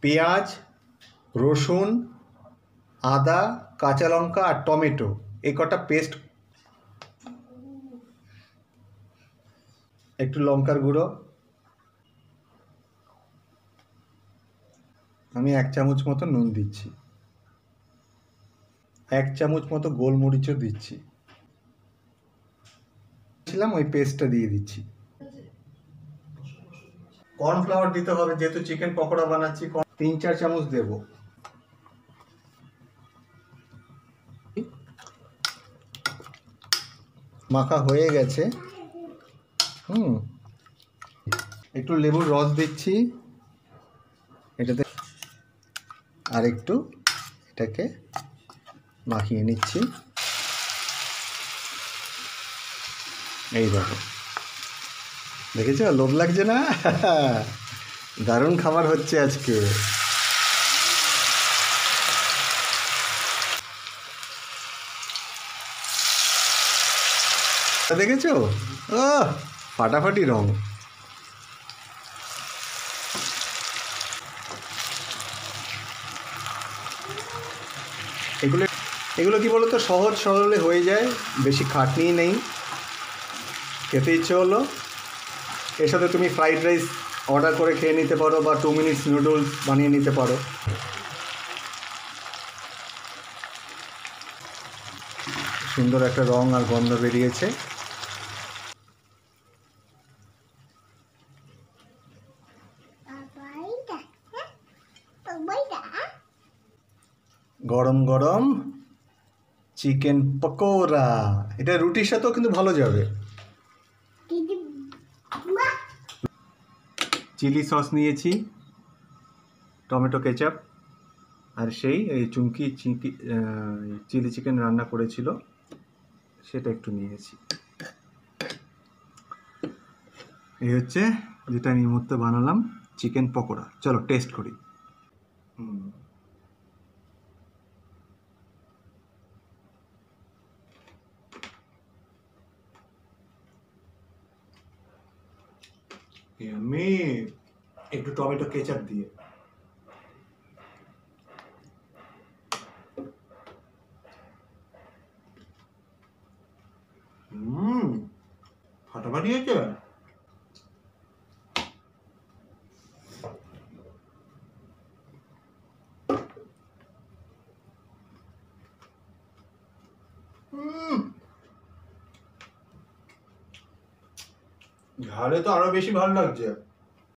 পেঁয়াজ, রসুন, আদা, কাঁচা লঙ্কা আর টমেটো এই কটা পেস্ট, একটু লঙ্কার গুঁড়ো, আমি 1 চামচ মতো নুন দিচ্ছি, 1 চামচ মতো গোলমরিচও দিচ্ছি, ওই পেস্টটা দিয়ে দিচ্ছি। কর্নফ্লাওয়ার দিতে হবে, যেহেতু চিকেন পকোড়া বানাচ্ছি 3-4 চামচ দেব। মাখা হয়ে গেছে। একটু লেবুর রস দিচ্ছি এটাতে, আর একটু এটাকে মাখিয়ে নিচ্ছি। এই দেখো, দেখেছো লোভ লাগছে না? দারুণ খাবার হচ্ছে আজকে। দেখেছো, ও ফাটাফাটি রং। এগুলো কি বলতো, সহজ সরলে হয়ে যায়, বেশি খাটনি নেই। খেতে ইচ্ছে হলো, এর সাথে তুমি ফ্রাইড রাইস অর্ডার করে খেয়ে নিতে পারো বা 2 মিনিটস নুডলস বানিয়ে নিতে পারো। সুন্দর একটা রং আর গন্ধ বেরিয়েছে। গরম গরম চিকেন পকোড়া, এটা রুটির সাথেও কিন্তু ভালো যাবে। চিলি সস নিয়েছি, টমেটো কেচাপ, আর সেই এই চিলি চিকেন রান্না করেছিল সেটা একটু নিয়েছি। এই হচ্ছে যেটা আমি এই মুহূর্তে বানালাম, চিকেন পকোড়া। চলো টেস্ট করি। আমি একটু টমেটো কেচাপ দিয়ে, ফাটাফাটি হয়েছে। ঝালে তো আরো বেশি ভালো লাগছে।